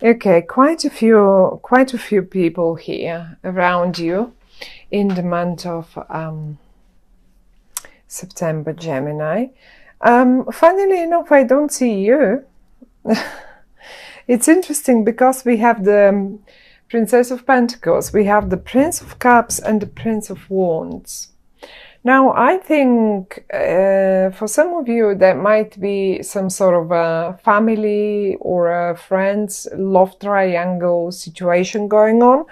Okay, quite a few people here around you in the month of September, Gemini. Funnily enough, I don't see you. It's interesting because we have the Princess of Pentacles, we have the Prince of Cups and the Prince of Wands. Now, I think for some of you there might be some sort of a family or a friends love triangle situation going on.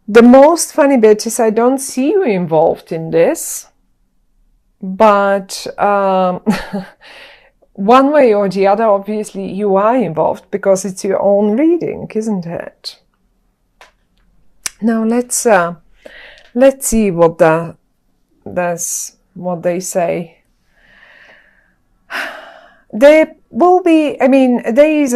The most funny bit is I don't see you involved in this, but one way or the other, obviously, you are involved because it's your own reading, isn't it? Now let's see what what they say. There will be, I mean, there is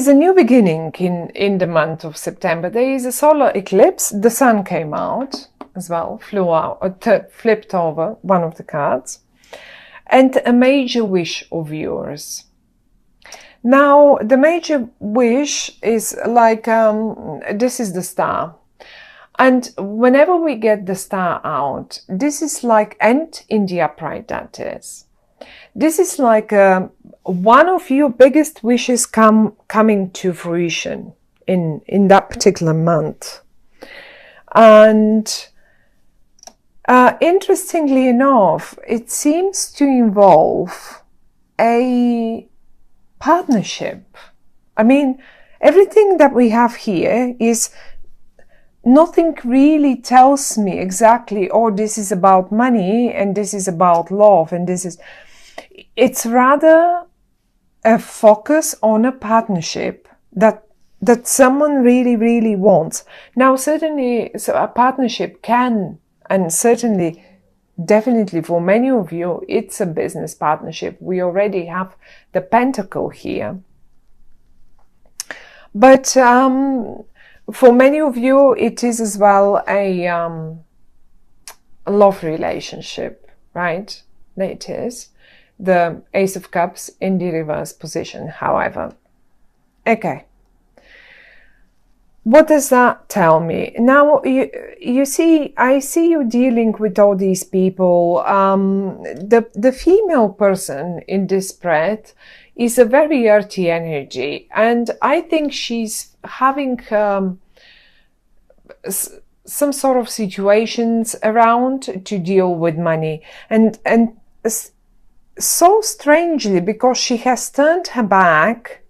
a new beginning in the month of September. There is a solar eclipse. The sun came out as well, flew out, flipped over one of the cards, and a major wish of yours. Now, the major wish is like, this is the star. And whenever we get the star out, this is like, and in the upright that is. This is like one of your biggest wishes coming to fruition in that particular month. And interestingly enough, it seems to involve a partnership. I mean, everything that we have here is, nothing really tells me exactly, oh, this is about money and this is about love and this is, it's rather a focus on a partnership that someone really, really wants. Now, certainly, so a partnership can, and certainly, definitely for many of you, it's a business partnership. We already have the Pentacle here. But for many of you, it is as well a love relationship, right? It is. The Ace of Cups in the reverse position, however. Okay. What does that tell me? Now, you see, I see you dealing with all these people. The female person in this spread is a very earthy energy, and I think she's having some sort of situations around to deal with money, and so strangely, because she has turned her back.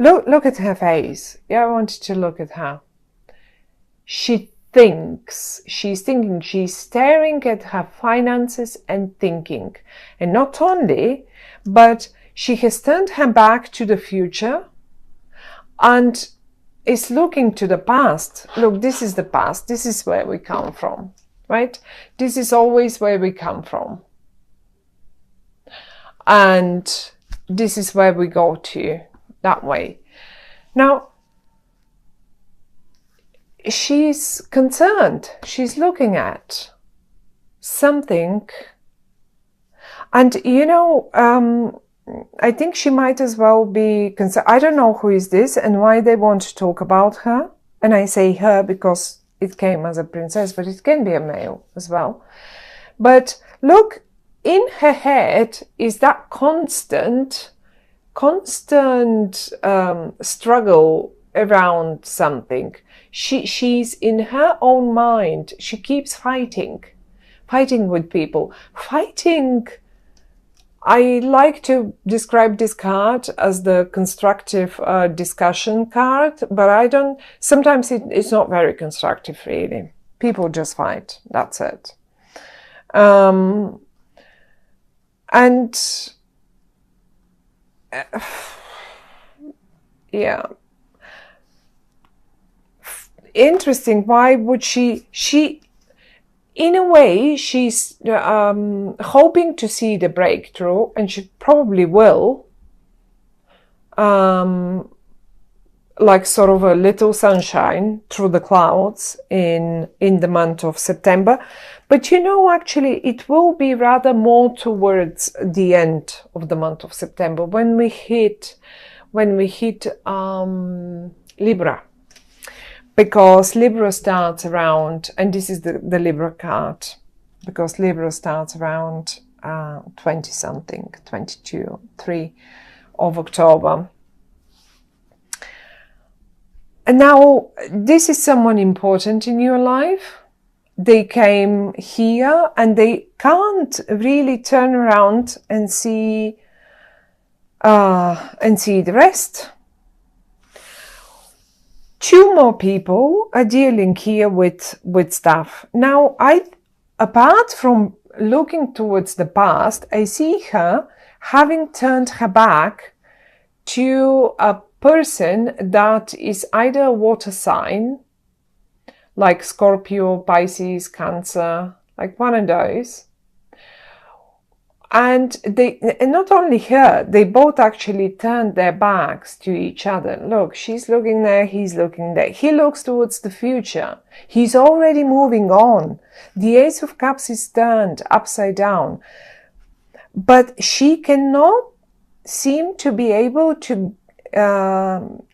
Look at her face. Yeah, I wanted to look at her. She's thinking, she's staring at her finances and thinking. And not only, but she has turned her back to the future and is looking to the past. Look, this is the past. This is where we come from, right? This is always where we come from. And this is where we go to, that way. Now, she's concerned. She's looking at something. And, you know, I think she might as well be concerned. I don't know who is this and why they want to talk about her. And I say her because it came as a princess, but it can be a male as well. But look, in her head is that constant struggle around something. She's in her own mind. She keeps fighting with people. I like to describe this card as the constructive discussion card, but sometimes it's not very constructive, really. People just fight. That's it. And yeah, interesting. Why would she in a way, she's hoping to see the breakthrough, and she probably will. like sort of a little sunshine through the clouds in the month of September. But you know, actually, it will be rather more towards the end of the month of September when we hit Libra, because Libra starts around, and this is the Libra card, because Libra starts around 20 something, 22, 3 of October. And now this is someone important in your life. They came here and they can't really turn around and see the rest. 2 more people are dealing here with stuff. Now, apart from looking towards the past, I see her having turned her back to a person that is either a water sign, like Scorpio, Pisces, Cancer, like one of those. And not only her, they both actually turned their backs to each other. Look, she's looking there, he's looking there. He looks towards the future. He's already moving on. The Ace of Cups is turned upside down. But she cannot seem to be able to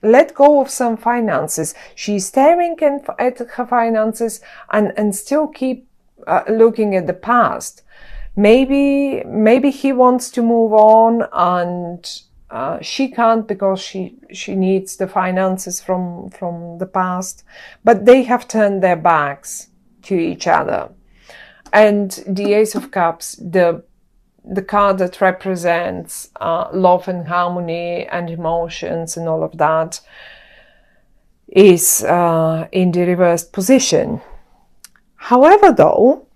let go of some finances. She's staring at her finances and still keep looking at the past. Maybe he wants to move on and she can't because she needs the finances from the past. But they have turned their backs to each other. And the Ace of Cups, the card that represents love and harmony and emotions and all of that, is in the reversed position. However, though,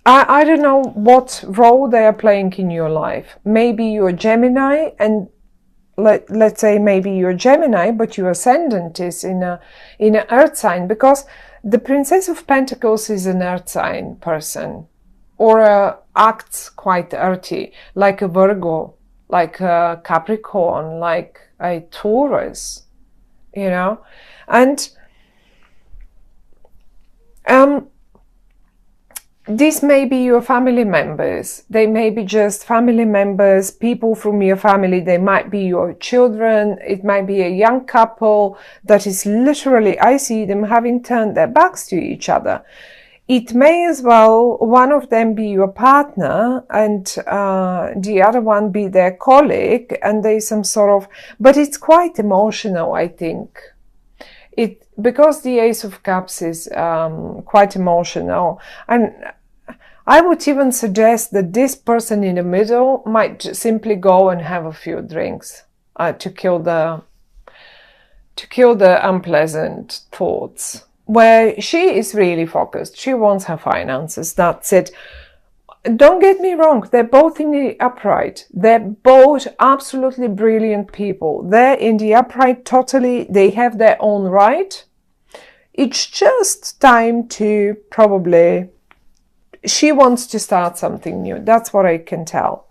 I don't know what role they are playing in your life. Maybe you're Gemini, and let's say maybe you're Gemini, but your ascendant is in an earth sign, because the Princess of Pentacles is an earth sign person, or acts quite earthy, like a Virgo, like a Capricorn, like a Taurus, you know. And these may be your family members. They may be just family members, people from your family. They might be your children. It might be a young couple that is literally, I see them having turned their backs to each other. It may as well, one of them be your partner and the other one be their colleague, and there's some sort of, but it's quite emotional, I think. Because the Ace of Cups is quite emotional, and I would even suggest that this person in the middle might simply go and have a few drinks to kill the unpleasant thoughts. Where she is really focused, she wants her finances. That's it. Don't get me wrong, they're both in the upright. They're both absolutely brilliant people. They're in the upright totally. They have their own right. It's just time to probably, she wants to start something new. That's what I can tell.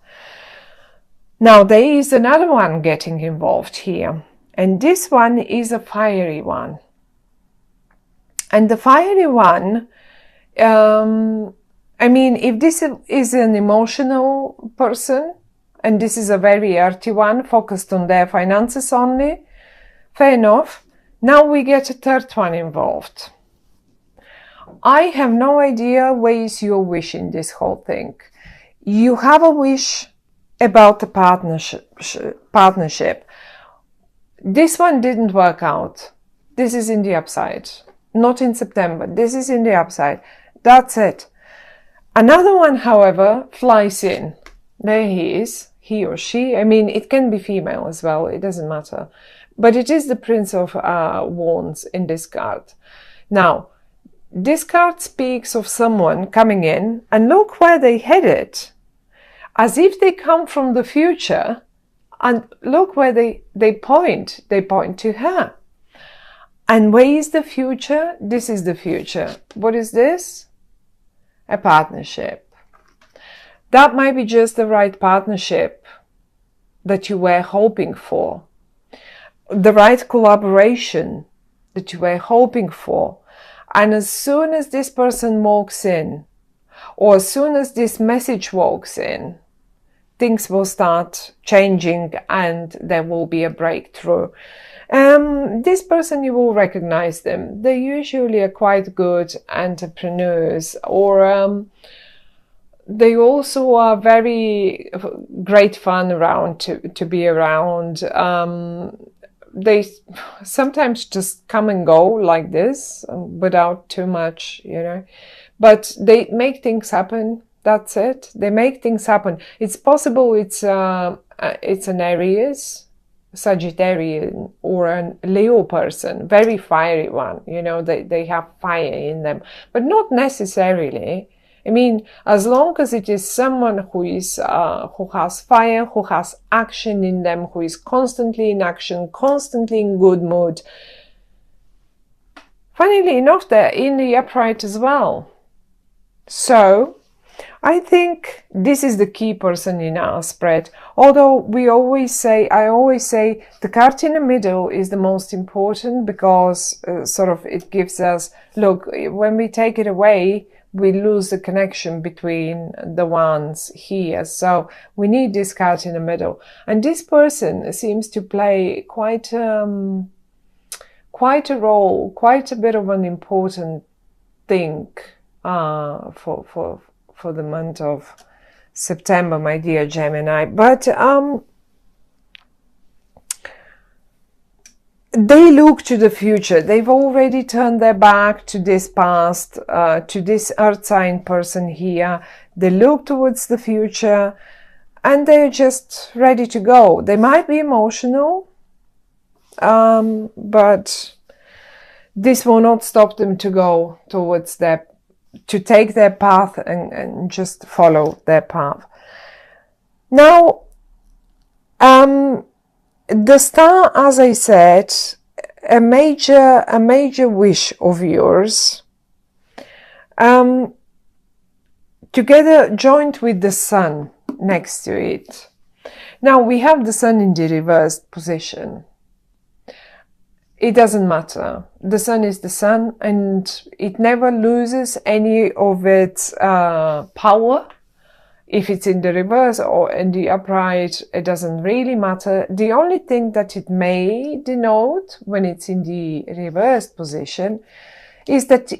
Now, there is another one getting involved here. And this one is a fiery one. And the fiery one, I mean, if this is an emotional person, and this is a very earthy one, focused on their finances only, fair enough. Now we get a third one involved. I have no idea where is your wish in this whole thing. You have a wish about the partnership. This one didn't work out. This is in the upside. Not in September. This is in the upside. That's it. Another one, however, flies in. There he is, he or she. I mean, it can be female as well. It doesn't matter. But it is the Prince of Wands in this card. Now, this card speaks of someone coming in, and look where they headed. As if they come from the future, and look where they point. They point to her. And where is the future? This is the future. What is this? A partnership. That might be just the right partnership that you were hoping for. the right collaboration that you were hoping for. And as soon as this person walks in, or as soon as this message walks in, things will start changing and there will be a breakthrough. This person, you will recognize them. They usually are quite good entrepreneurs, or they also are very great fun around to be around. They sometimes just come and go like this without too much, but they make things happen. That's it. They make things happen. It's possible it's an Aries, Sagittarian, or a Leo person, very fiery one. They have fire in them, but not necessarily. I mean, as long as it is someone who has fire, who has action in them, who is constantly in action, constantly in good mood. Funnily enough, they're in the upright as well. So I think this is the key person in our spread. Although I always say the card in the middle is the most important, because it gives us, look, when we take it away, we lose the connection between the ones here. So we need this card in the middle. And this person seems to play quite a role, quite a bit of an important thing for the month of September, my dear Gemini. But they look to the future. They've already turned their back to this past, to this earth sign person here. They look towards the future and they're just ready to go. They might be emotional, but this will not stop them to go towards to take their path and just follow their path. Now, the star, as I said, a major wish of yours, together joined with the sun next to it. Now we have the sun in the reversed position. It doesn't matter. The sun is the sun, and it never loses any of its power. If it's in the reverse or in the upright, it doesn't really matter. The only thing that it may denote when it's in the reversed position is that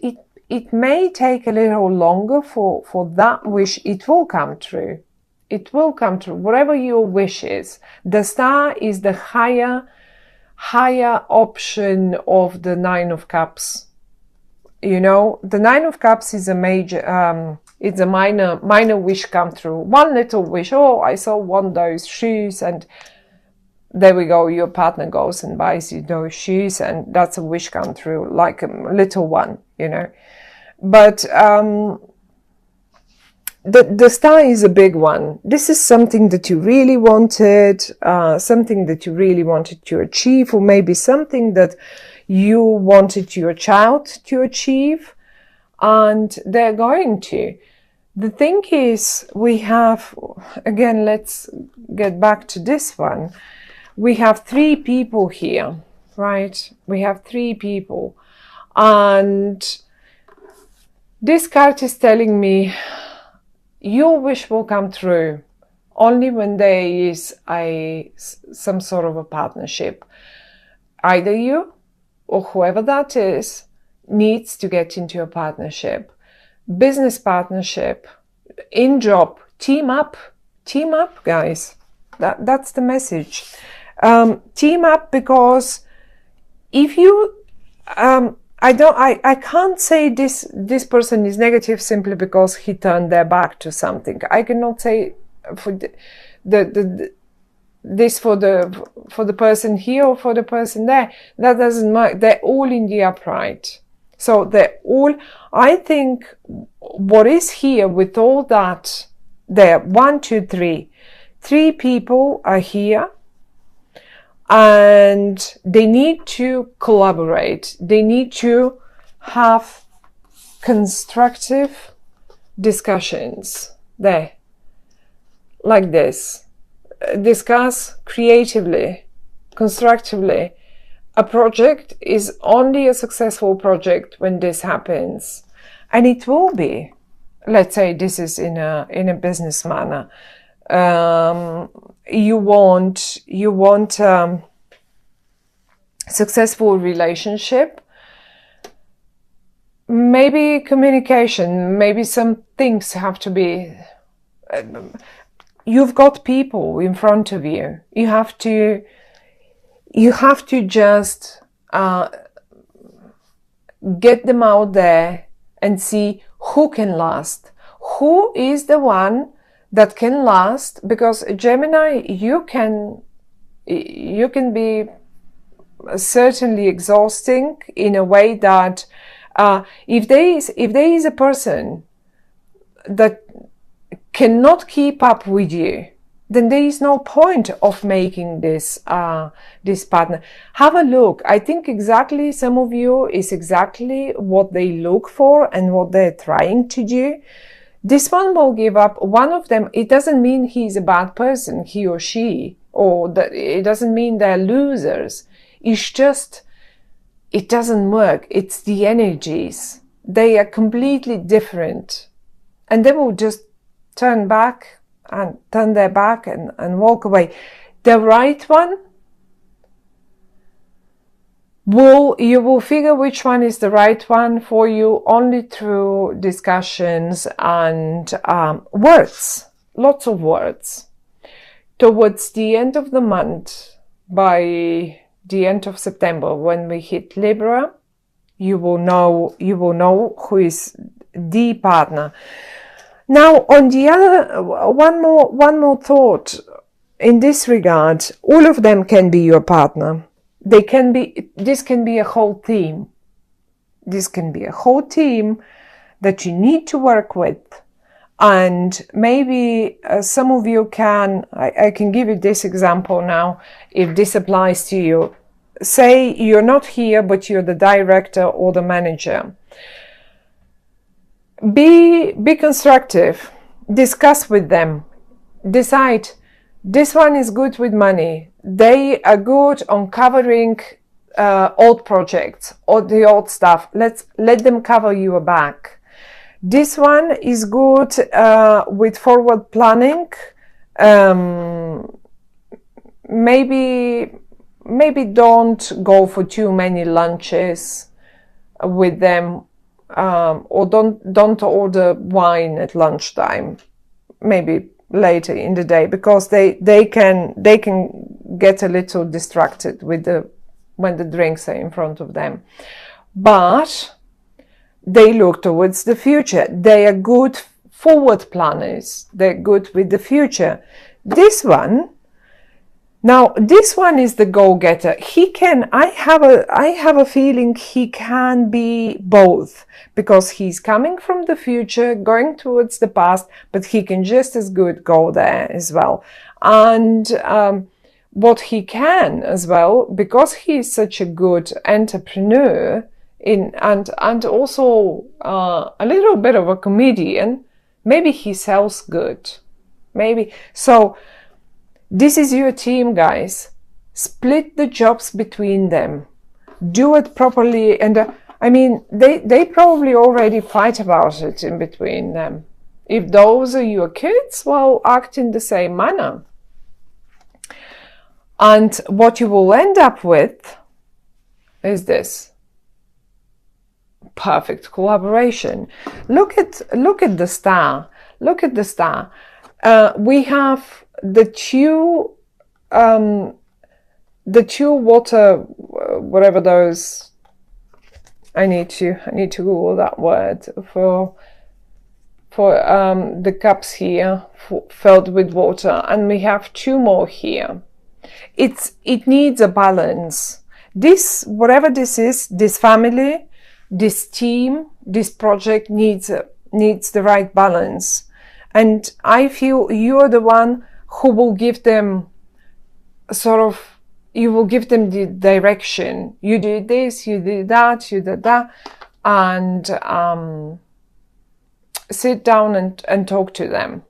it may take a little longer for that wish. It will come true. It will come true. Whatever your wish is. The star is the higher option of the Nine of Cups. The Nine of Cups is a major, it's a minor wish come through. One little wish. Oh, I saw those shoes, and there we go. Your partner goes and buys you those shoes, and that's a wish come true, like a little one, But the star is a big one. This is something that you really wanted, something that you really wanted to achieve, or maybe something that you wanted your child to achieve, and they're going to. The thing is, we have, again, let's get back to this one. We have 3 people here, right? We have 3 people. And this card is telling me your wish will come true only when there is some sort of a partnership. Either you or whoever that is needs to get into a partnership. Business partnership, in job, team up, guys. That's the message. Team up, because if you, I can't say this person is negative simply because he turned their back to something. I cannot say for this for the person here or for the person there. That doesn't matter. They're all in the upright. So they're all, I think what is here with all that, there, 1, 2, 3. 3 people are here, and they need to collaborate. They need to have constructive discussions there, like this. Discuss creatively, constructively, a project is only a successful project when this happens, and it will be. Let's say this is in a business manner. You want successful relationship. Maybe communication. Maybe some things have to be. You've got people in front of you. You have to just get them out there and see who can last. Who is the one that can last? Because Gemini, you can be certainly exhausting in a way that if there is a person that cannot keep up with you, then there is no point of making this partner. Have a look. I think exactly some of you is exactly what they look for and what they're trying to do. This one will give up. One of them, it doesn't mean he's a bad person, he or she, or that it doesn't mean they're losers. It's just, it doesn't work. It's the energies. They are completely different. And they will just turn their back and walk away. The right one, you will figure which one is the right one for you only through discussions and words, lots of words. Towards the end of the month, by the end of September, when we hit Libra, you will know who is the partner. Now, on the other, one more thought in this regard. All of them can be your partner. This can be a whole team. This can be a whole team that you need to work with. And maybe some of you I can give you this example now, if this applies to you. Say you're not here, but you're the director or the manager. Be constructive. Discuss with them. Decide, this one is good with money. They are good on covering old projects or the old stuff. Let them cover your back. This one is good with forward planning. Maybe don't go for too many lunches with them. Or don't order wine at lunchtime, maybe later in the day, because they can get a little distracted when the drinks are in front of them. But they look towards the future. They are good forward planners. They're good with the future. This one is the go-getter. I have a feeling he can be both, because he's coming from the future, going towards the past, but he can just as good go there as well. And what he can as well, because he's such a good entrepreneur and also a little bit of a comedian, maybe he sells good. Maybe. So this is your team, guys. Split the jobs between them. Do it properly. And I mean, they probably already fight about it in between them. If those are your kids, well, act in the same manner. And what you will end up with is this perfect collaboration. Look at the star. Look at the star. We have the two water, whatever those. I need to Google that word for the cups here filled with water, and we have two more here. It needs a balance. This, whatever this is, this family, this team, this project needs the right balance. And I feel you're the one who will give them you will give them the direction. You do this, you do that, you do that, and sit down and talk to them.